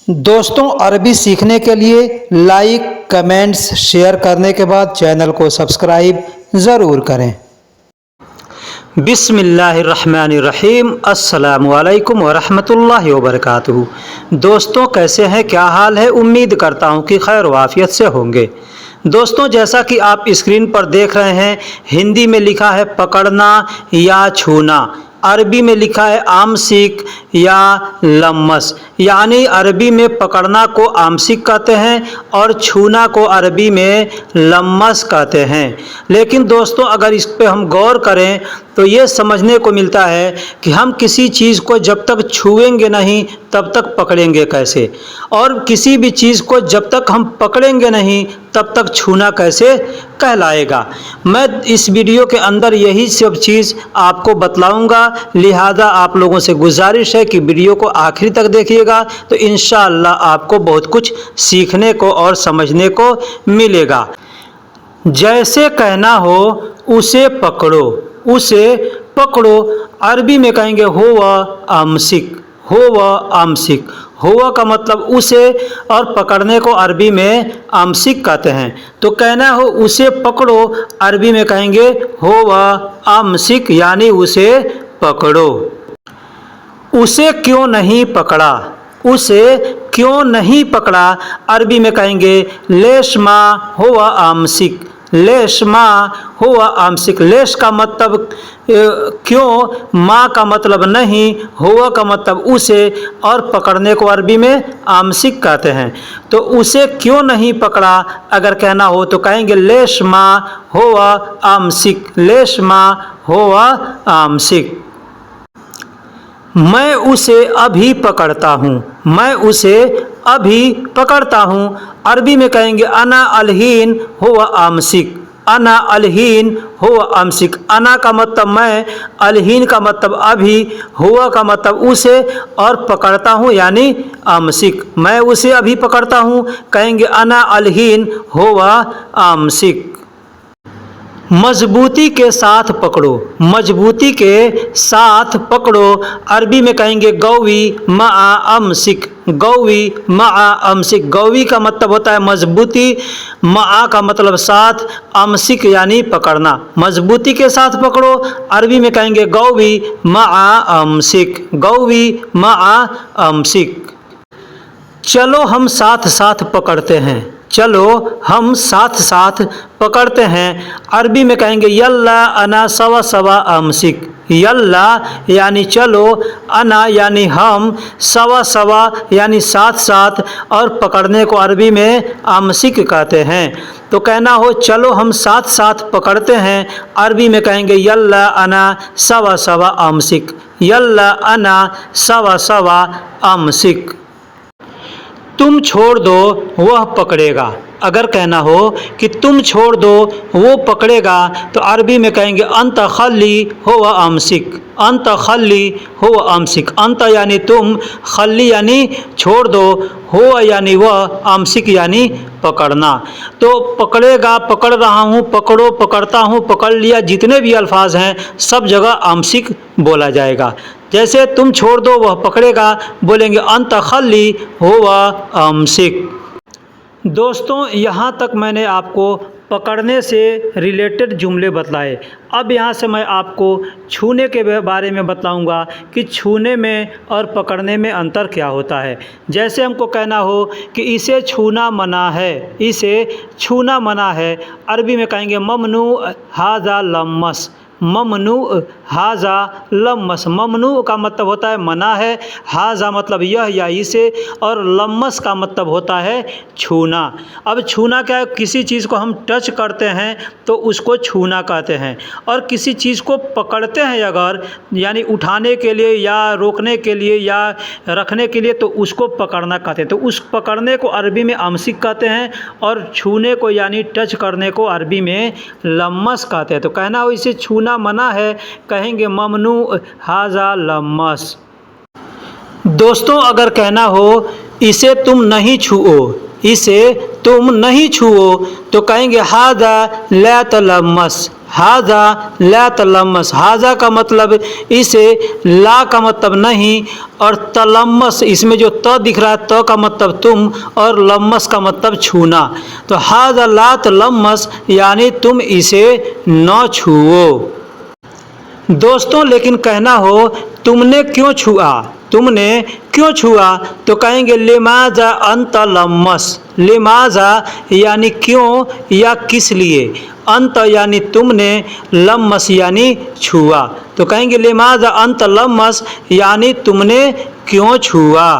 दोस्तों, अरबी सीखने के लिए लाइक, कमेंट्स, शेयर करने के बाद चैनल को सब्सक्राइब ज़रूर करें। बिस्मिल्लाहिर्रहमानिर्रहीम। अस्सलामुअलैकुम वरहमतुल्लाहि वबरकातुहू। दोस्तों, कैसे हैं? क्या हाल है? उम्मीद करता हूं कि खैर वाफियत से होंगे। दोस्तों, जैसा कि आप स्क्रीन पर देख रहे हैं, हिंदी में लिखा है पकड़ना या छूना, अरबी में लिखा है आमसिक या लम्मस। यानी अरबी में पकड़ना को आमसिक कहते हैं और छूना को अरबी में लम्मस कहते हैं। लेकिन दोस्तों, अगर इस पे हम गौर करें तो ये समझने को मिलता है कि हम किसी चीज़ को जब तक छुएंगे नहीं तब तक पकड़ेंगे कैसे, और किसी भी चीज़ को जब तक हम पकड़ेंगे नहीं तब तक छूना कैसे कहलाएगा। मैं इस वीडियो के अंदर यही सब चीज़ आपको बतलाऊंगा, लिहाजा आप लोगों से गुजारिश है कि वीडियो को आखिरी तक देखिएगा, तो इंशाअल्लाह आपको बहुत कुछ सीखने को और समझने को मिलेगा। जैसे कहना हो उसे पकड़ो, उसे पकड़ो, अरबी में कहेंगे हुवा आमसिक, हुवा आमसिक। हुआ का मतलब उसे, और पकड़ने को अरबी में आमसिक कहते हैं। तो कहना हो उसे पकड़ो, अरबी में कहेंगे हुवा आमसिक, यानी उसे पकड़ो। उसे क्यों नहीं पकड़ा, उसे क्यों नहीं पकड़ा, अरबी में कहेंगे लेशमा हुवा आमसिक, लेशमा हुआ आमसिक। लेश का मतलब क्यों, माँ का मतलब नहीं, हुआ का मतलब उसे, और पकड़ने को अरबी में आमसिक कहते हैं। तो उसे क्यों नहीं पकड़ा अगर कहना हो तो कहेंगे लेशमा हुआ आमसिक, लेशमा हुआ आमसिक। मैं उसे अभी पकड़ता हूँ, मैं उसे अभी पकड़ता हूँ, अरबी में कहेंगे अना अलहीन हुआ आमसिक, अना अलहीन हुआ आमसिक। अना का मतलब मैं, अलहीन का मतलब अभी, हुआ का मतलब उसे, और पकड़ता हूँ यानी आमसिक। मैं उसे अभी पकड़ता हूँ, कहेंगे अना अलहीन हुआ आमसिक। मजबूती के साथ पकड़ो, मजबूती के साथ पकड़ो, अरबी में कहेंगे गौवी मआ अमसिक, गौवी मआ अमसिक। गौवी का मतलब होता है मजबूती, मआ का मतलब साथ, अमसिक यानी पकड़ना। मजबूती के साथ पकड़ो, अरबी में कहेंगे गौवी मआ अमसिक, गौवी मआ अमसिक। चलो हम साथ साथ पकड़ते हैं, चलो हम साथ साथ पकड़ते हैं, अरबी में कहेंगे यल्ला अना सवा सवा आमसिक, यल्ला यानी चलो, अना यानी हम, सवा सवा यानी साथ साथ, और पकड़ने को अरबी में आमसिक कहते हैं। तो कहना हो चलो हम साथ साथ पकड़ते हैं, अरबी में कहेंगे यल्ला अना सवा सवा आमसिक, यल्ला अना सवा सवा आमसिक। तुम छोड़ दो वह पकड़ेगा, अगर कहना हो कि तुम छोड़ दो वो पकड़ेगा तो अरबी में कहेंगे अंत खल्ली हुवा आमसिक, अंत खल्ली हुवा आमसिक। अंत यानी तुम, खल्ली यानी छोड़ दो, हुवा यानी वह, आमसिक यानी पकड़ना। तो पकड़ेगा, पकड़ रहा हूँ, पकड़ो, पकड़ता हूँ, पकड़ लिया, जितने भी अल्फाज हैं सब जगह आमसिक बोला जाएगा। जैसे तुम छोड़ दो वह पकड़ेगा, बोलेंगे अंत खल्ली हुवा आमसिक। दोस्तों, यहाँ तक मैंने आपको पकड़ने से रिलेटेड जुमले बतलाए। अब यहाँ से मैं आपको छूने के बारे में बतलाऊँगा कि छूने में और पकड़ने में अंतर क्या होता है। जैसे हमको कहना हो कि इसे छूना मना है, इसे छूना मना है, अरबी में कहेंगे ममनू हाजा लम्मस, ममनू हाजा लम्मस। ममनू का मतलब होता है मना है, हाजा मतलब यह या इसे, और लम्मस का मतलब होता है छूना। अब छूना क्या है, किसी चीज़ को हम टच करते हैं तो उसको छूना कहते हैं, और किसी चीज़ को पकड़ते हैं अगर, यानी उठाने के लिए या रोकने के लिए या रखने के लिए, तो उसको पकड़ना कहते हैं। तो उस पकड़ने को अरबी में आमसिक कहते हैं, और छूने को यानी टच करने को अरबी में लम्मस कहते हैं। तो कहना हो इसे छूना मना है, कहेंगे ममनू हाजा लम्मस। दोस्तों, अगर कहना हो इसे तुम नहीं छुओ, इसे तुम नहीं छुओ, तो कहेंगे हाजा ला तलम्मस, हाजा ला तलम्मस, हाजा का मतलब इसे, ला का मतलब नहीं, और तलम्मस इसमें जो त दिख रहा है त का मतलब तुम, और लम्मस का मतलब छूना। तो हाजा ला तलम्मस यानी तुम इसे न छुओ। दोस्तों लेकिन कहना हो तुमने क्यों छुआ, तुमने क्यों छुआ, तो कहेंगे लिमाजा अंत लम्मस, लिमाजा यानी क्यों या किस लिए, अंत यानी तुमने, लम्मस यानी छुआ। तो कहेंगे लिमाजा अंत लम्मस यानी तुमने क्यों छुआ।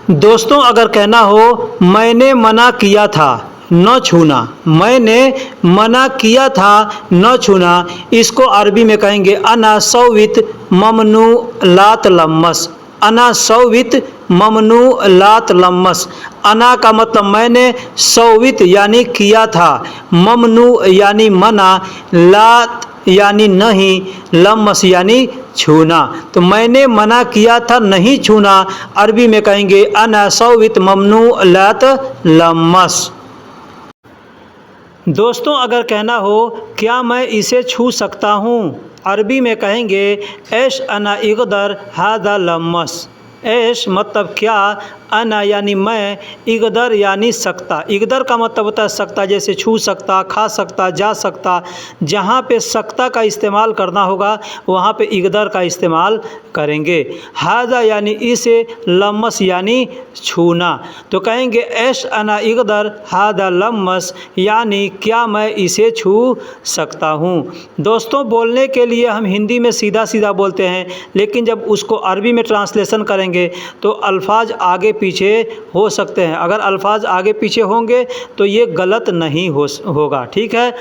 दोस्तों अगर कहना हो मैंने मना किया था न छूना, मैंने मना किया था न छूना, इसको अरबी में कहेंगे अना सौवित ममनू लात लम्मस, अना सौवित ममनू लात लम्मस। अना का मतलब मैंने, सौवित यानी किया था, ममनू यानी मना, लात यानी नहीं, लम्मस यानी छूना। तो मैंने मना किया था नहीं छूना, अरबी में कहेंगे अना सौवित ममनू लात लम्मस। दोस्तों अगर कहना हो क्या मैं इसे छू सकता हूँ, अरबी में कहेंगे ऐश अना इगदर हादा लम्मस, ऐश मतलब क्या, अना यानी मैं, इगदर यानी सकता, इगदर का मतलब होता है सकता, जैसे छू सकता, खा सकता, जा सकता। जहाँ पे सकता का इस्तेमाल करना होगा वहाँ पे इगदर का इस्तेमाल करेंगे। हाजा यानी इसे, लम्मस यानी छूना। तो कहेंगे ऐश अना इगदर हादा लम्मस यानी क्या मैं इसे छू सकता हूँ। दोस्तों बोलने के लिए हम हिंदी में सीधा सीधा बोलते हैं, लेकिन जब उसको अरबी में ट्रांसलेशन करेंगे तो अल्फाज आगे पीछे हो सकते हैं। अगर अल्फाज आगे पीछे होंगे तो ये गलत नहीं होगा, ठीक है।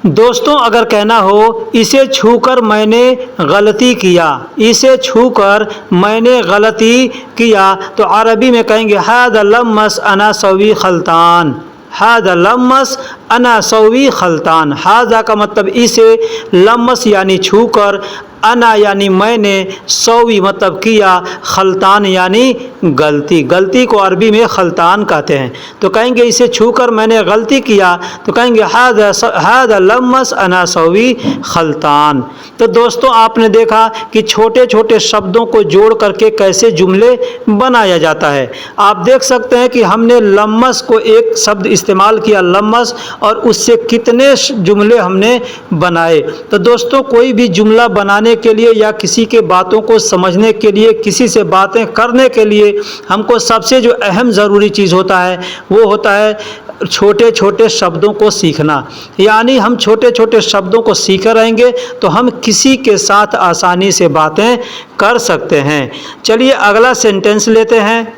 दोस्तों अगर कहना हो इसे छूकर मैंने गलती किया, इसे छूकर मैंने गलती किया, तो अरबी में कहेंगे हादा लम्मस अना सवी खल्तान, हादा लम्मस अना सवी खल्तान। हाजा का मतलब इसे, लम्मस यानी छूकर, अना यानी मैंने, सौवी मतलब किया, खल्तान यानी गलती, गलती को अरबी में खल्तान कहते हैं। तो कहेंगे इसे छूकर मैंने गलती किया, तो कहेंगे हादा लम्मस अना सौवी खल्तान। तो दोस्तों आपने देखा कि छोटे छोटे शब्दों को जोड़ करके कैसे जुमले बनाया जाता है। आप देख सकते हैं कि हमने लम्मस को एक शब्द इस्तेमाल किया लम्मस, और उससे कितने जुमले हमने बनाए। तो दोस्तों कोई भी जुमला बनाने के लिए या किसी के बातों को समझने के लिए, किसी से बातें करने के लिए हमको सबसे जो अहम ज़रूरी चीज़ होता है वो होता है छोटे छोटे शब्दों को सीखना। यानी हम छोटे छोटे शब्दों को सीखे रहेंगे तो हम किसी के साथ आसानी से बातें कर सकते हैं। चलिए अगला सेंटेंस लेते हैं।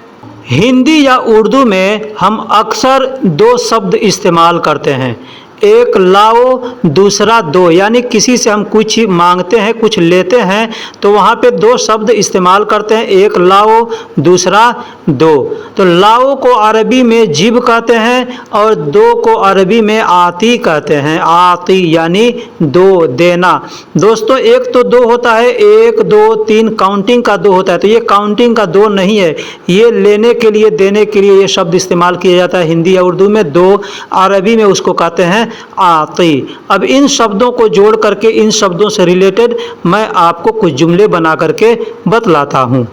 हिंदी या उर्दू में हम अक्सर दो शब्द इस्तेमाल करते हैं, एक लाओ दूसरा दो, यानी किसी से हम कुछ मांगते हैं, कुछ लेते हैं तो वहाँ पे दो शब्द इस्तेमाल करते हैं, एक लाओ दूसरा दो। तो लाओ को अरबी में जिब कहते हैं और दो को अरबी में आती कहते हैं, आती यानी दो, देना। दोस्तों एक तो दो होता है, एक दो तीन काउंटिंग का दो होता है, तो ये काउंटिंग का दो नहीं है, ये लेने के लिए देने के लिए ये शब्द इस्तेमाल किया जाता है हिंदी या उर्दू में। दो अरबी में उसको कहते हैं आती। अब इन शब्दों को जोड़ करके, इन शब्दों से रिलेटेड मैं आपको कुछ जुमले बना करके बतलाता हूँ।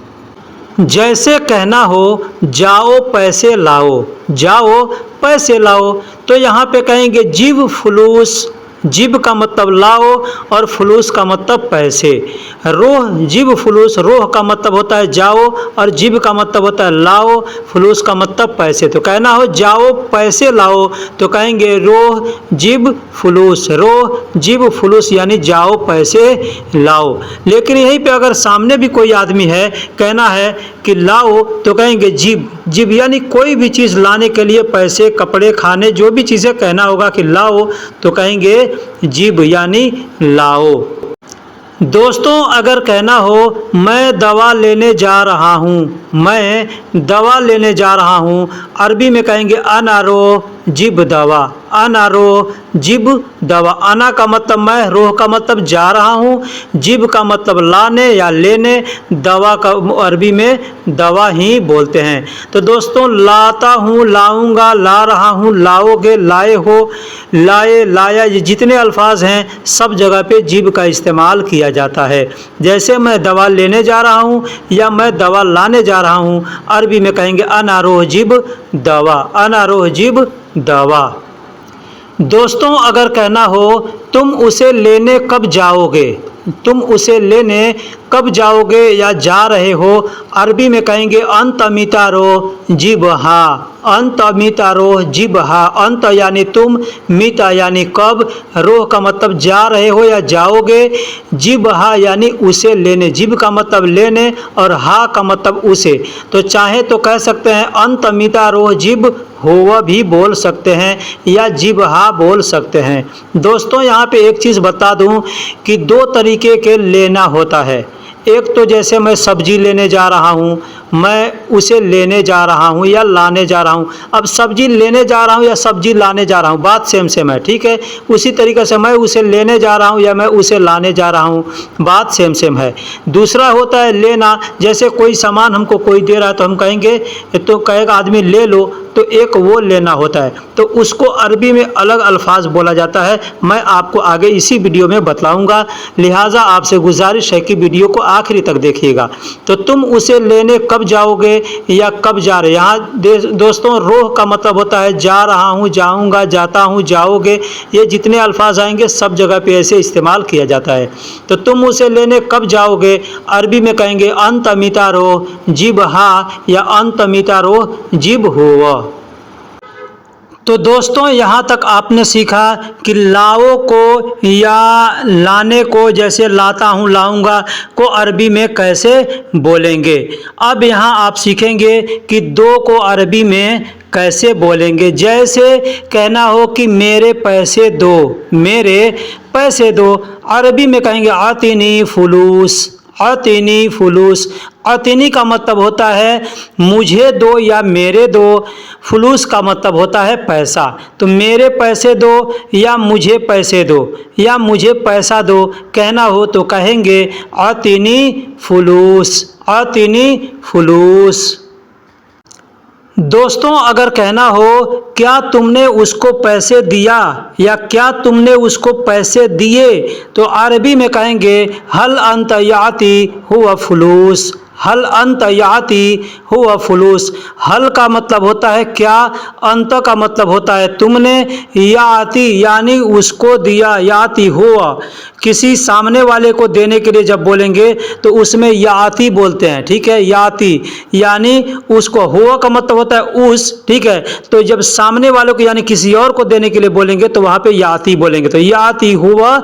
जैसे कहना हो जाओ पैसे लाओ, जाओ पैसे लाओ, तो यहाँ पे कहेंगे जिब फुलूस, जिब का मतलब लाओ और फुलूस का मतलब पैसे। रोह जिब फुलूस, रोह का मतलब होता है जाओ और जिब का मतलब होता है लाओ, फुलूस का मतलब पैसे। तो कहना हो जाओ पैसे लाओ तो कहेंगे रोह जिब फुलूस, रोह जिब फुलूस यानी जाओ पैसे लाओ। लेकिन यहीं पे अगर सामने भी कोई आदमी है, कहना है कि लाओ तो कहेंगे जिब, जिब यानी कोई भी चीज़ लाने के लिए पैसे, कपड़े, खाने, जो भी चीज़ें कहना होगा कि लाओ तो कहेंगे जिब यानी लाओ। दोस्तों अगर कहना हो मैं दवा लेने जा रहा हूँ, मैं दवा लेने जा रहा हूँ, अरबी में कहेंगे अना रो जिब दवा, अनारोह जिब दवा। अना का मतलब मैं, रोह का मतलब जा रहा हूँ, जिब का मतलब लाने या लेने, दवा का अरबी में दवा ही बोलते हैं। तो दोस्तों लाता हूँ, लाऊंगा, ला रहा हूँ, लाओगे, लाए हो, लाए, लाया, ये जितने अल्फाज हैं सब जगह पे जिब का इस्तेमाल किया जाता है। जैसे मैं दवा लेने जा रहा हूँ या मैं दवा लाने जा रहा हूँ, अरबी में कहेंगे अनारोह जिब दवा, अनारोह जिब दवा। दोस्तों अगर कहना हो तुम उसे लेने कब जाओगे, तुम उसे लेने कब जाओगे या जा रहे हो, अरबी में कहेंगे अंत मितारो जिब हा, अंत मितारो जिब हा। अंत यानी तुम, मिता यानी कब, रोह का मतलब जा रहे हो या जाओगे, जिब हा यानी उसे लेने, जिब का मतलब लेने और हा का मतलब उसे। तो चाहे तो कह सकते हैं अंत मितारो जिब हुआ भी बोल सकते हैं या जिब हा बोल सकते हैं। दोस्तों यहाँ पे एक चीज़ बता दूँ कि दो तरीके के लेना होता है। एक तो जैसे मैं सब्जी लेने जा रहा हूँ, मैं उसे लेने जा रहा हूँ या लाने जा रहा हूँ। अब सब्जी लेने जा रहा हूँ या सब्जी लाने जा रहा हूँ, बात सेम सेम है, ठीक है। उसी तरीके से मैं उसे लेने जा रहा हूँ या मैं उसे लाने जा रहा हूँ, बात सेम सेम है। दूसरा होता है लेना, जैसे कोई सामान हमको कोई दे रहा है तो हम कहेंगे, तो कहेगा आदमी ले लो, तो एक वो लेना होता है, तो उसको अरबी में अलग अल्फाज बोला जाता है। मैं आपको आगे इसी वीडियो में बतलाऊंगा, लिहाजा आपसे गुजारिश है कि वीडियो को आखिरी तक देखिएगा। तो तुम उसे लेने कब जाओगे या कब जा रहे, यहाँ दोस्तों रोह का मतलब होता है जा रहा हूँ, जाऊँगा, जाता हूँ, जाओगे, ये जितने अल्फाज आएंगे सब जगह पे ऐसे इस्तेमाल किया जाता है। तो तुम उसे लेने कब जाओगे, अरबी में कहेंगे अंत मितारो जिब हा या अंत मितारो जिब हुआ। तो दोस्तों यहाँ तक आपने सीखा कि लाओ को या लाने को, जैसे लाता हूँ, लाऊंगा को अरबी में कैसे बोलेंगे। अब यहाँ आप सीखेंगे कि दो को अरबी में कैसे बोलेंगे। जैसे कहना हो कि मेरे पैसे दो, मेरे पैसे दो, अरबी में कहेंगे आतिनी फुलूस, आतिनी फुलूस। आतिनी का मतलब होता है मुझे दो या मेरे दो, फुलूस का मतलब होता है पैसा। तो मेरे पैसे दो या मुझे पैसे दो या मुझे पैसा दो कहना हो तो कहेंगे आतिनी फुलूस, आतिनी फुलूस। दोस्तों अगर कहना हो क्या तुमने उसको पैसे दिया या क्या तुमने उसको पैसे दिए, तो अरबी में कहेंगे हल अंत याती हुआ फुलूस, हल अंत याती हुआ फुलूस। हल का मतलब होता है क्या, अंत का मतलब होता है तुमने, याती यानी उसको दिया, याती हुआ किसी सामने वाले को देने के लिए जब बोलेंगे तो उसमें याती बोलते हैं, ठीक है। याती यानी उसको, हुआ का मतलब होता है उस, ठीक है। तो जब सामने वाले को यानी किसी और को देने के लिए बोलेंगे तो वहाँ पे याती बोलेंगे। तो याती हुआ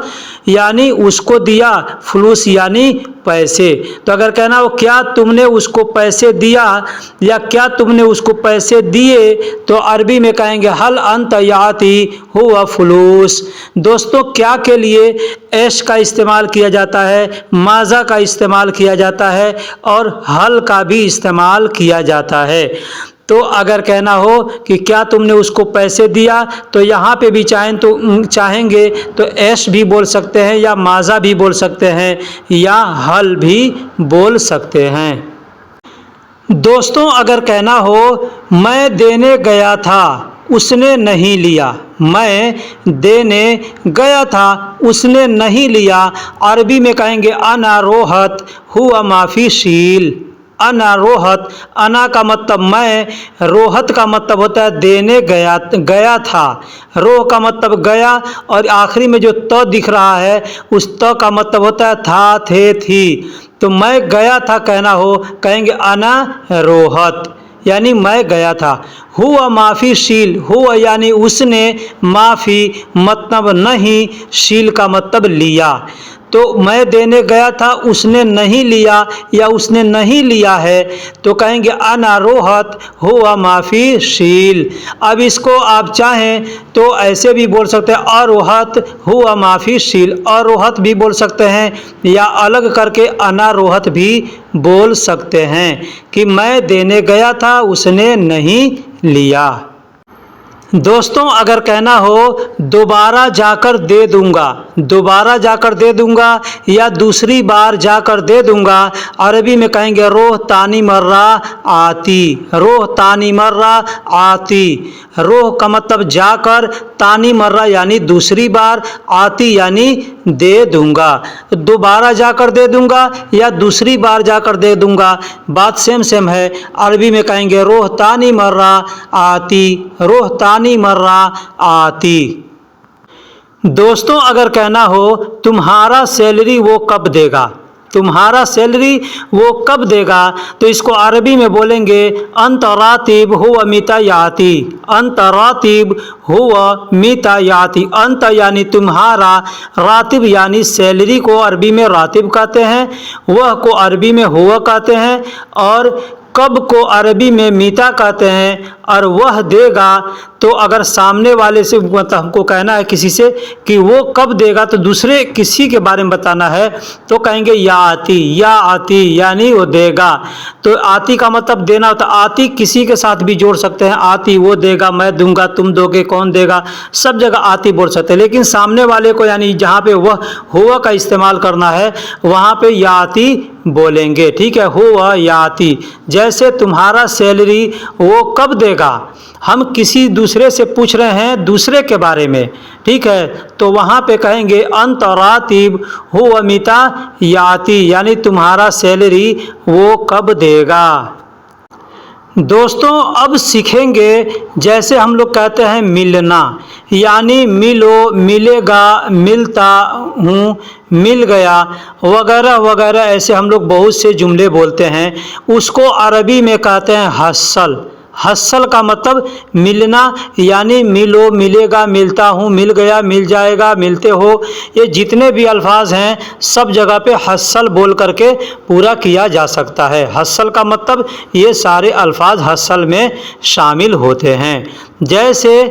यानी उसको दिया, फुलूस यानी पैसे। तो अगर कहना हो क्या तुमने उसको पैसे दिया या क्या तुमने उसको पैसे दिए, तो अरबी में कहेंगे हल अंत याती हुआ फुलूस। दोस्तों क्या के लिए एश का इस्तेमाल किया जाता है, माजा का इस्तेमाल किया जाता है और हल का भी इस्तेमाल किया जाता है। तो अगर कहना हो कि क्या तुमने उसको पैसे दिया, तो यहाँ पे भी चाहेंगे तो एश भी बोल सकते हैं या माजा भी बोल सकते हैं या हल भी बोल सकते हैं। दोस्तों अगर कहना हो मैं देने गया था उसने नहीं लिया, मैं देने गया था उसने नहीं लिया, अरबी में कहेंगे अनारोहत हुआ माफी शील, अनारोहत। अना का मतलब मैं, रोहत का मतलब होता है देने गया, गया था। रोह का मतलब गया और आखिरी में जो त दिख रहा है उस त का मतलब होता है था, थे, थी। तो मैं गया था कहना हो कहेंगे अना रोहत यानी मैं गया था। हुआ माफ़ी शील, हुआ यानी उसने, माफ़ी मतलब नहीं, शील का मतलब लिया। तो मैं देने गया था उसने नहीं लिया या उसने नहीं लिया है तो कहेंगे अनारोहत हुआ माफ़ी शील। अब इसको आप चाहें तो ऐसे भी बोल सकते हैं अरोहत हुआ माफ़ी शील, अरोहत भी बोल सकते हैं या अलग करके अनारोहत भी बोल सकते हैं कि मैं देने गया था उसने नहीं लिया। दोस्तों अगर कहना हो दोबारा जाकर दे दूंगा, दोबारा जाकर दे दूंगा या दूसरी बार जाकर दे दूंगा, अरबी में कहेंगे रोह तानी मर्रा आती, रोह तानी मर्रा आती। रोह का मतलब जाकर, तानी मर्रा यानी दूसरी बार, आती यानी दे दूंगा। दोबारा जाकर दे दूंगा या दूसरी बार जाकर दे दूंगा, बात सेम सेम है। अरबी में कहेंगे रोह तानी मर्रा आती, रोह तानी मर्रा आती। दोस्तों अगर कहना हो तुम्हारा सैलरी वो कब देगा, तुम्हारा सैलरी वो कब देगा, तो इसको अरबी में बोलेंगे अंत रातिब हुआ मीता याती, अंत रातिब हुआ मीता याती। अंत यानी तुम्हारा, रातिब यानी सैलरी को अरबी में रातिब कहते हैं, वह को अरबी में हुआ कहते हैं, और कब को अरबी में मीता कहते हैं, और वह देगा। तो अगर सामने वाले से मतलब हमको कहना है किसी से कि वो कब देगा, तो दूसरे किसी के बारे में बताना है तो कहेंगे या आती, या आती यानी वो देगा। तो आती का मतलब देना होता है, आती किसी के साथ भी जोड़ सकते हैं, आती वो देगा, मैं दूंगा, तुम दोगे, कौन देगा, सब जगह आती बोल सकते हैं। लेकिन सामने वाले को यानी जहाँ पे वह हुआ का इस्तेमाल करना है वहाँ पे या आती बोलेंगे, ठीक है, हुआ या आती। जैसे तुम्हारा सैलरी वो कब देगा, हम किसी दूसरे से पूछ रहे हैं दूसरे के बारे में, ठीक है, तो वहाँ पे कहेंगे अंत रातिब हुआ मीता याती, यानी तुम्हारा सैलरी वो कब देगा। दोस्तों अब सीखेंगे जैसे हम लोग कहते हैं मिलना, यानी मिलो, मिलेगा, मिलता हूँ, मिल गया, वगैरह वगैरह, ऐसे हम लोग बहुत से जुमले बोलते हैं। उसको अरबी में कहते हैं हस्सल। हस्सल का मतलब मिलना, यानी मिलो, मिलेगा, मिलता हूँ, मिल गया, मिल जाएगा, मिलते हो, ये जितने भी अल्फाज हैं सब जगह पे हस्सल बोल करके पूरा किया जा सकता है। हस्सल का मतलब ये सारे अल्फाज हस्सल में शामिल होते हैं। जैसे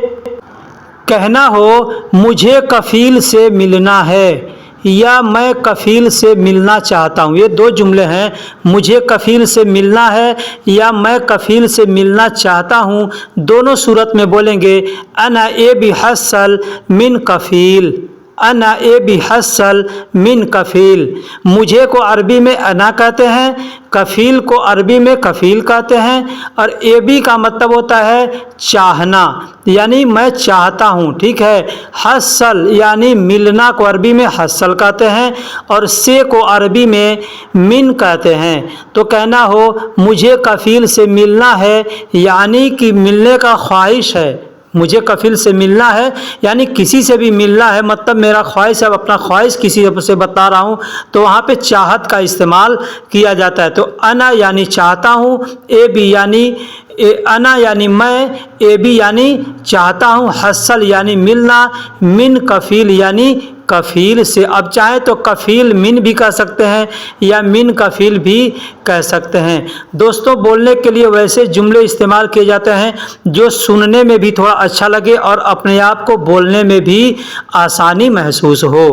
कहना हो मुझे कफ़ील से मिलना है या मैं कफ़ील से मिलना चाहता हूँ, ये दो जुमले हैं। मुझे कफ़ील से मिलना है या मैं कफ़ील से मिलना चाहता हूँ, दोनों सूरत में बोलेंगे अना ए बिहस्सल मिन कफ़ील, अना ए बिहस्सल मिन कफ़ील। मुझे को अरबी में अना कहते हैं, कफ़ील को अरबी में कफ़ील कहते हैं, और ए बी का मतलब होता है चाहना, यानी मैं चाहता हूँ, ठीक है। हस्सल यानी मिलना को अरबी में हस्सल कहते हैं, और से को अरबी में मिन कहते हैं। तो कहना हो मुझे कफ़ील से मिलना है यानी कि मिलने का ख्वाहिश है, मुझे कफ़ील से मिलना है यानी किसी से भी मिलना है, मतलब मेरा ख्वाहिश है, अपना ख्वाहिश किसी से बता रहा हूँ, तो वहाँ पे चाहत का इस्तेमाल किया जाता है। तो अना यानी चाहता हूँ, ए बी यानी अना यानी मैं, ए बी यानी चाहता हूँ, हस्सल यानी मिलना, मिन कफ़ील यानी कफ़ील से। अब चाहे तो कफ़ील मिन भी कह सकते हैं या मिन कफ़ील भी कह सकते हैं। दोस्तों बोलने के लिए वैसे जुमले इस्तेमाल किए जाते हैं जो सुनने में भी थोड़ा अच्छा लगे और अपने आप को बोलने में भी आसानी महसूस हो।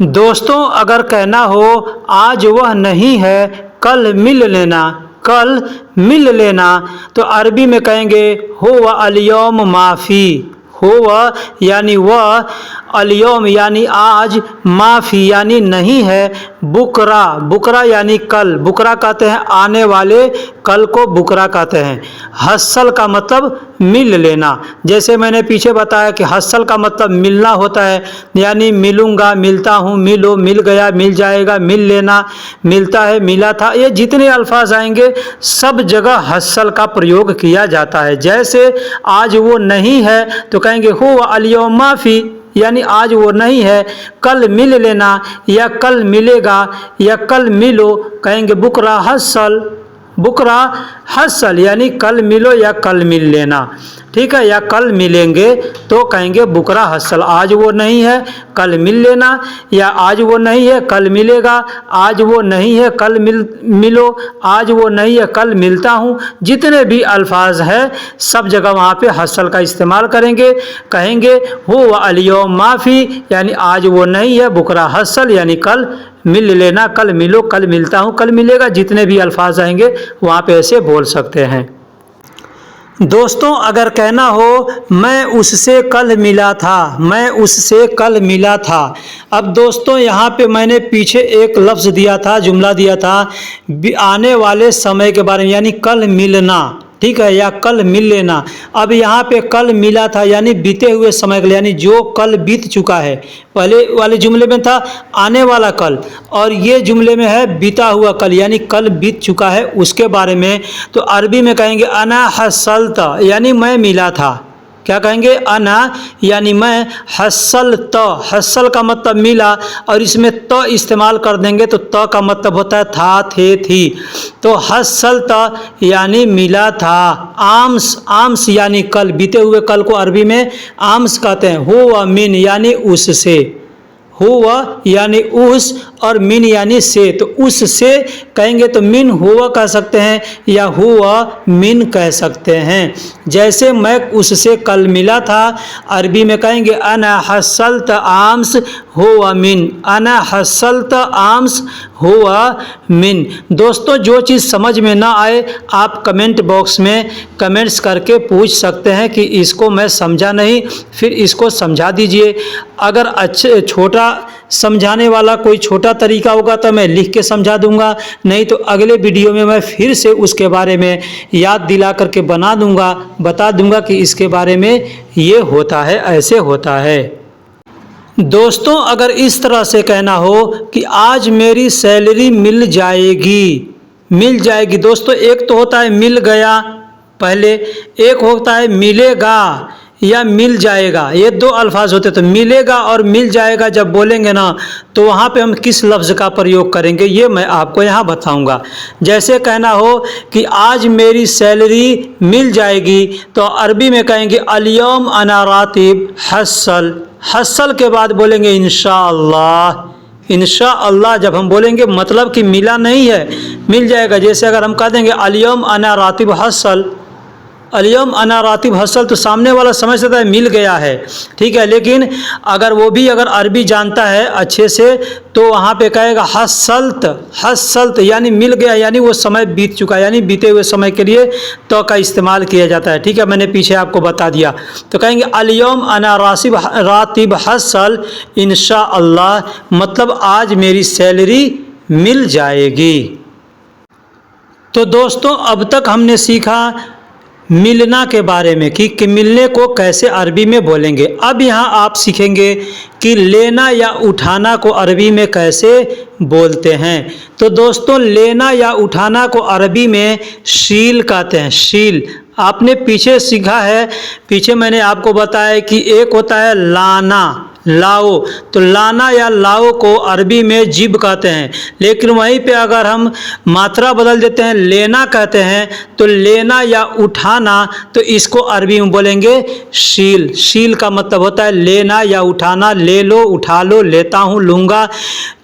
दोस्तों अगर कहना हो आज वह नहीं है कल मिल लेना, कल मिल लेना, तो अरबी में कहेंगे हुवा अल-यौम माफ़ी, हुवा यानी वह, अल-यौम यानी आज, माफ़ी यानी नहीं है, बुकरा, बुकरा यानी कल, बुकरा कहते हैं आने वाले कल को बुकरा कहते हैं। हस्सल का मतलब मिल लेना, जैसे मैंने पीछे बताया कि हस्सल का मतलब मिलना होता है, यानी मिलूँगा, मिलता हूँ, मिलो, मिल गया, मिल जाएगा, मिल लेना, मिलता है, मिला था, ये जितने अल्फाज आएंगे सब जगह हस्सल का प्रयोग किया जाता है। जैसे आज वो नहीं है तो कहेंगे हुवा अल-यौम माफ़ी, यानी आज वो नहीं है, कल मिल लेना या कल मिलेगा या कल मिलो, कहेंगे बुकरा हस्सल, बुकरा हस्सल यानी कल मिलो या कल मिल लेना, ठीक है, या कल मिलेंगे तो कहेंगे बुकरा हस्सल, आज वो नहीं है कल मिल लेना, या आज वो नहीं है कल मिलेगा, आज वो नहीं है कल मिलो, आज वो नहीं है कल मिलता हूँ, जितने भी अल्फाज हैं सब जगह वहाँ पे हस्सल का इस्तेमाल करेंगे। कहेंगे हुवा अल-यौम माफ़ी यानी आज वो नहीं है, बुकरा हस्सल यानी कल मिल लेना, कल मिलो, कल मिलता हूँ, कल मिलेगा, जितने भी अल्फाज आएंगे वहाँ पे ऐसे बोल सकते हैं। दोस्तों अगर कहना हो मैं उससे कल मिला था, मैं उससे कल मिला था। अब दोस्तों यहाँ पे मैंने पीछे एक लफ्ज़ दिया था, जुमला दिया था आने वाले समय के बारे में, यानी कल मिलना, ठीक है, या कल मिल लेना। अब यहाँ पे कल मिला था यानी बीते हुए समय के लिए, यानी जो कल बीत चुका है। पहले वाले जुमले में था आने वाला कल, और ये जुमले में है बीता हुआ कल, यानी कल बीत चुका है उसके बारे में। तो अरबी में कहेंगे अना हसलत, यानी मैं मिला था। क्या कहेंगे? अना यानी मैं, हसल त, हसल का मतलब मिला, और इसमें त इस्तेमाल कर देंगे तो त का मतलब होता है था, थे, थी। तो हसल त यानी मिला था। आम्स, आम्स यानी कल, बीते हुए कल को अरबी में आम्स कहते हैं। हुआ मिन यानी उससे, हुआ यानी उस, और मिन यानी से। तो उससे कहेंगे तो मिन हुआ कह सकते हैं या हुआ मिन कह सकते हैं। जैसे मैं उससे कल मिला था, अरबी में कहेंगे अना हसलत आम्स हुआ मिन, अना हसलत आम्स हुआ मिन। दोस्तों जो चीज़ समझ में ना आए आप कमेंट बॉक्स में कमेंट्स करके पूछ सकते हैं कि इसको मैं समझा नहीं, फिर इसको समझा दीजिए। अगर अच्छे छोटा समझाने वाला कोई छोटा तरीका होगा तो मैं लिख के समझा दूंगा, नहीं तो अगले वीडियो में मैं फिर से उसके बारे में याद दिला करके बना दूंगा, बता दूंगा कि इसके बारे में ये होता है, ऐसे होता है। दोस्तों अगर इस तरह से कहना हो कि आज मेरी सैलरी मिल जाएगी, मिल जाएगी। दोस्तों एक तो होता है मिल गया पहले, एक होता है मिलेगा या मिल जाएगा, ये दो अल्फाज होते। तो मिलेगा और मिल जाएगा जब बोलेंगे ना, तो वहाँ पे हम किस लफ्ज़ का प्रयोग करेंगे ये मैं आपको यहाँ बताऊँगा। जैसे कहना हो कि आज मेरी सैलरी मिल जाएगी, तो अरबी में कहेंगे अल-यौम अना रातिब हसल, हसल के बाद बोलेंगे इंशाअल्लाह। इंशाअल्लाह जब हम बोलेंगे मतलब कि मिला नहीं है, मिल जाएगा। जैसे अगर हम कह देंगे अल-यौम अना रातिब हसल, अल-यौम अना रातिब हसल, तो सामने वाला समझ सकता है मिल गया है, ठीक है। लेकिन अगर वो भी अगर अरबी जानता है अच्छे से तो वहाँ पे कहेगा हसलत, हसलत यानी मिल गया, यानी वो समय बीत चुका है, यानी बीते हुए समय के लिए तो का इस्तेमाल किया जाता है, ठीक है। मैंने पीछे आपको बता दिया। तो कहेंगे अल-यौम अना रातिब हसल इंशाअल्लाह, मतलब आज मेरी सैलरी मिल जाएगी। तो दोस्तों अब तक हमने सीखा मिलना के बारे में कि मिलने को कैसे अरबी में बोलेंगे। अब यहाँ आप सीखेंगे कि लेना या उठाना को अरबी में कैसे बोलते हैं। तो दोस्तों लेना या उठाना को अरबी में शील कहते हैं, शील। आपने पीछे सीखा है, पीछे मैंने आपको बताया कि एक होता है लाना, लाओ। तो लाना या लाओ को अरबी में जिब कहते हैं, लेकिन वहीं पे अगर हम मात्रा बदल देते हैं लेना कहते हैं, तो लेना या उठाना, तो इसको अरबी में बोलेंगे शील। शील का मतलब होता है लेना या उठाना, ले लो, उठा लो, लेता हूँ, लूँगा,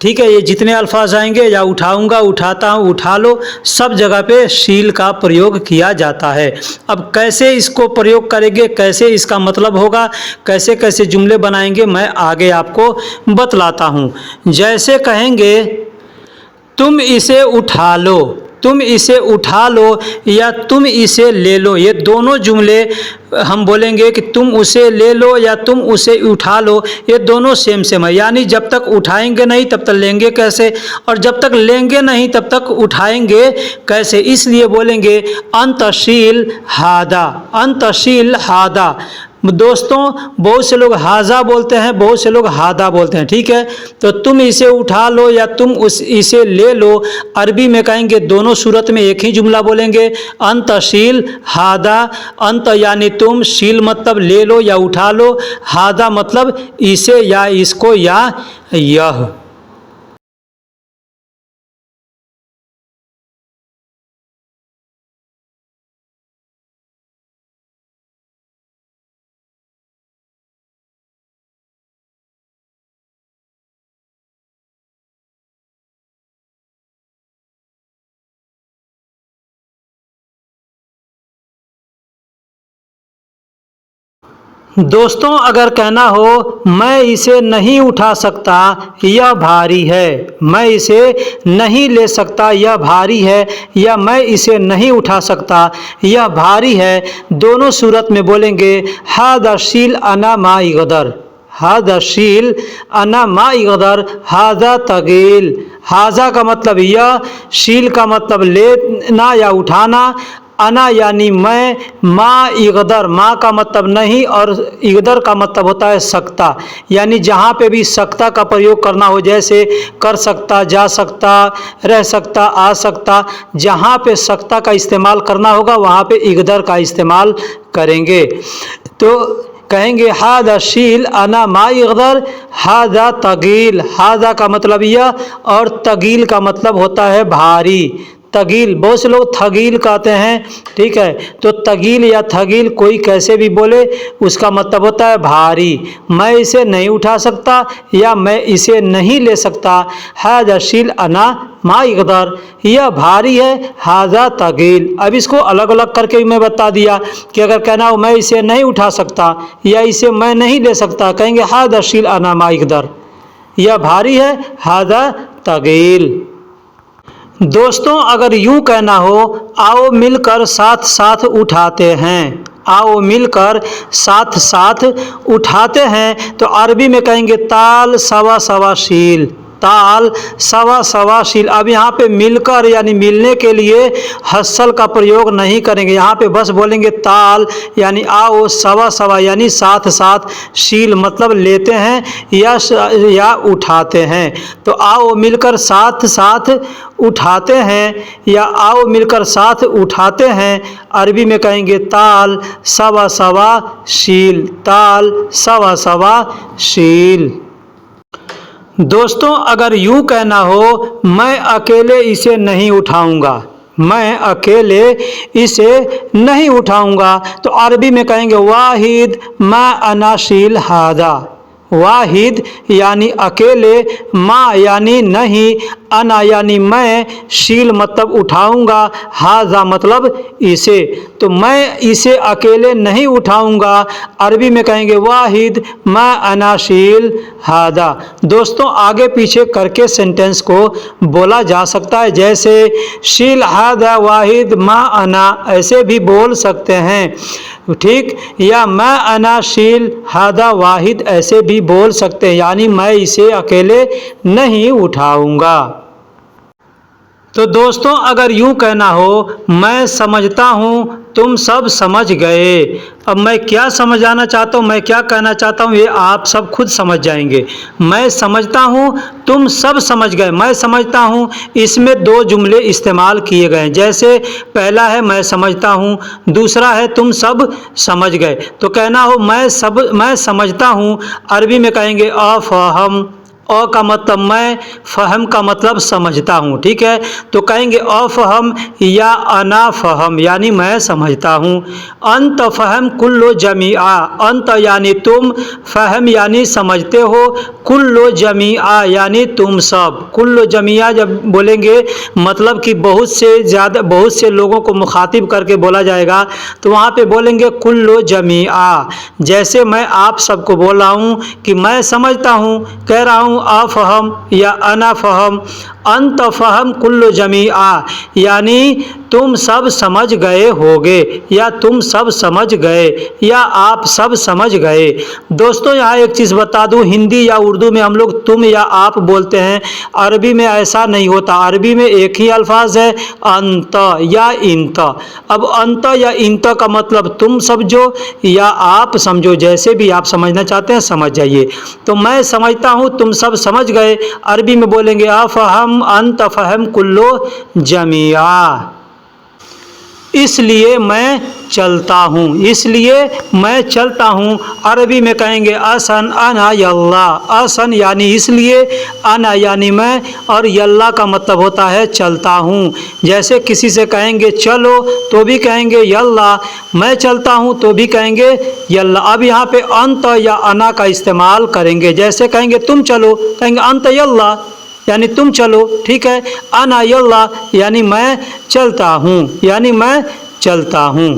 ठीक है। ये जितने अल्फाज आएंगे, या उठाऊँगा, उठाता हूँ, उठा लो, सब जगह पे शील का प्रयोग किया जाता है। अब कैसे इसको प्रयोग करेंगे, कैसे इसका मतलब होगा, कैसे कैसे जुमले बनाएंगे, मैं आगे आपको बतलाता हूँ। जैसे कहेंगे तुम इसे उठा लो, तुम इसे उठा लो या तुम इसे ले लो, ये दोनों जुमले हम बोलेंगे कि तुम उसे ले लो या तुम उसे उठा लो, ये दोनों सेम सेम है। यानी जब तक उठाएंगे नहीं तब तक लेंगे कैसे, और जब तक लेंगे नहीं तब तक उठाएंगे कैसे। इसलिए बोलेंगे अंतशील हादा, अंतशील हादा। दोस्तों बहुत से लोग हाजा बोलते हैं, बहुत से लोग हादा बोलते हैं, ठीक है। तो तुम इसे उठा लो या तुम इसे ले लो, अरबी में कहेंगे दोनों सूरत में एक ही जुमला बोलेंगे अंतशील हादा। अंत यानी तुम, शील मतलब ले लो या उठा लो, हादा मतलब इसे या इसको या यह। दोस्तों अगर कहना हो मैं इसे नहीं उठा सकता, यह भारी है, मैं इसे नहीं ले सकता, यह भारी है, या मैं इसे नहीं उठा सकता, यह भारी है, दोनों सूरत में बोलेंगे हादा शील अना मा इगदर, हादा शील अना मा इगदर, हादा तगील। हाजा का मतलब यह, शील का मतलब लेना या उठाना, अना यानी मैं, मा इगदर, माँ का मतलब नहीं और इगदर का मतलब होता है सकता, यानी जहाँ पे भी सकता का प्रयोग करना हो, जैसे कर सकता, जा सकता, रह सकता, आ सकता, जहाँ पे सकता का इस्तेमाल करना होगा वहाँ पे इगदर का इस्तेमाल करेंगे। तो कहेंगे हादा शील अना मा इगदर, हादा तगील, हादा का मतलब यह और तगील का मतलब होता है भारी। तगील, बहुत से लोग थगील कहते हैं, ठीक है, तो तगील या थगील कोई कैसे भी बोले उसका मतलब होता है भारी। मैं इसे नहीं उठा सकता या मैं इसे नहीं ले सकता, हादा शील अना मा इगदर, यह भारी है, हाजा तगील। अब इसको अलग अलग करके मैं बता दिया कि अगर कहना हो मैं इसे नहीं उठा सकता या इसे मैं नहीं ले सकता, कहेंगे हादा शील अना मा इगदर, यह भारी है, हादा तगील। दोस्तों अगर यूं कहना हो आओ मिलकर साथ साथ उठाते हैं, आओ मिलकर साथ साथ उठाते हैं, तो अरबी में कहेंगे ताल सवा सवा शील, ताल सवा सवा शील। अब यहाँ पे मिलकर यानी मिलने के लिए हस्सल का प्रयोग नहीं करेंगे, यहाँ पे बस बोलेंगे ताल यानी आओ, सवा सवा यानी साथ साथ, शील मतलब लेते हैं या उठाते हैं। तो आओ मिलकर साथ साथ उठाते हैं या आओ मिलकर साथ उठाते हैं, अरबी में कहेंगे ताल सवा सवा शील, ताल सवा सवा शील। दोस्तों अगर यूं कहना हो मैं अकेले इसे नहीं उठाऊंगा, मैं अकेले इसे नहीं उठाऊंगा, तो अरबी में कहेंगे वाहिद मा अना शील हादा, वाहिद यानी अकेले, माँ यानी नहीं, अना यानी मैं, शील मतलब उठाऊंगा, हाजा मतलब इसे, तो मैं इसे अकेले नहीं उठाऊंगा, अरबी में कहेंगे वाहिद मा अना शील हादा। दोस्तों आगे पीछे करके सेंटेंस को बोला जा सकता है, जैसे शील हादा वाहिद मा अना, ऐसे भी बोल सकते हैं, ठीक, या मैं अना शील हादा वाहिद ऐसे भी बोल सकते हैं, यानी मैं इसे अकेले नहीं उठाऊंगा। तो दोस्तों अगर यूं कहना हो मैं समझता हूँ तुम सब समझ गए, अब मैं क्या समझाना चाहता हूँ, मैं क्या कहना चाहता हूँ ये आप सब खुद समझ जाएंगे। मैं समझता हूँ तुम सब समझ गए, मैं समझता हूँ इसमें दो जुमले इस्तेमाल किए गए हैं, जैसे पहला है मैं समझता हूँ, दूसरा है तुम सब समझ गए। तो कहना हो मैं समझता हूँ, अरबी में कहेंगे अफहम, अ का मतलब मैं, फ़हम का मतलब समझता हूँ, ठीक है, तो कहेंगे अफ़हम या अना फ़हम यानी मैं समझता हूँ। अंत फ़हम कुल्लो जमीआ, अंत यानी तुम, फ़हम यानी समझते हो, कुल्लो जमीआ यानी तुम सब। कुल्लो जमीआ जब बोलेंगे मतलब कि बहुत से लोगों को मुखातिब करके बोला जाएगा, तो वहाँ पे बोलेंगे कुल्लो जमीआ। जैसे मैं आप सबको बोल रहा हूँ कि मैं समझता हूँ, कह रहा हूँ अफ़हम या अना फ़हम, अंत फ़हम कुल्लो जमीआ यानी तुम सब समझ गए होगे या तुम सब समझ गए या आप सब समझ गए। दोस्तों यहाँ एक चीज़ बता दूँ, हिंदी या उर्दू में हम लोग तुम या आप बोलते हैं, अरबी में ऐसा नहीं होता, अरबी में एक ही अल्फाज है अंत या इंत। अब अंत या इंत का मतलब तुम समझो या आप समझो, जैसे भी आप समझना चाहते हैं समझ जाइए। तो मैं समझता हूँ तुम सब समझ गए, अरबी में बोलेंगे अफ़हम अंत फ़हम कुल्लो जमीआ। इसलिए मैं चलता हूँ, इसलिए मैं चलता हूँ, अरबी में कहेंगे असन अना यल्ला, असन यानी इसलिए, अना यानी मैं, और यल्ला का मतलब होता है चलता हूँ। जैसे किसी से कहेंगे चलो तो भी कहेंगे यल्ला, मैं चलता हूँ तो भी कहेंगे यल्ला। अब यहाँ पे अंत या अना का इस्तेमाल करेंगे, जैसे कहेंगे तुम चलो, कहेंगे अंत यल्ला यानी तुम चलो, ठीक है, अना यल्ला यानी मैं चलता हूँ, यानी मैं चलता हूँ।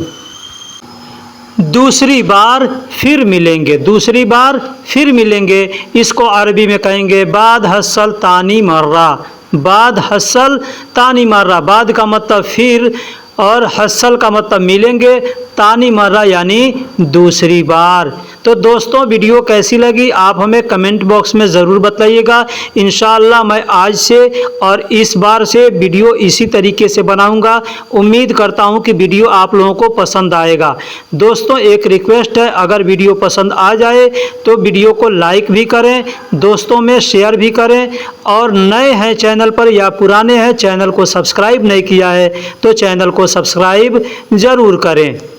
दूसरी बार फिर मिलेंगे, दूसरी बार फिर मिलेंगे, इसको अरबी में कहेंगे बाद हसल तानी मर्रा। बाद हसल तानी मर्रा, बाद का मतलब फिर और हसल का मतलब मिलेंगे, तानी मर्रा यानी दूसरी बार। तो दोस्तों वीडियो कैसी लगी आप हमें कमेंट बॉक्स में ज़रूर बताइएगा। इंशाअल्लाह मैं आज से और इस बार से वीडियो इसी तरीके से बनाऊंगा। उम्मीद करता हूं कि वीडियो आप लोगों को पसंद आएगा। दोस्तों एक रिक्वेस्ट है, अगर वीडियो पसंद आ जाए तो वीडियो को लाइक भी करें, दोस्तों में शेयर भी करें, और नए हैं चैनल पर या पुराने हैं चैनल को सब्सक्राइब नहीं किया है तो चैनल को सब्सक्राइब ज़रूर करें।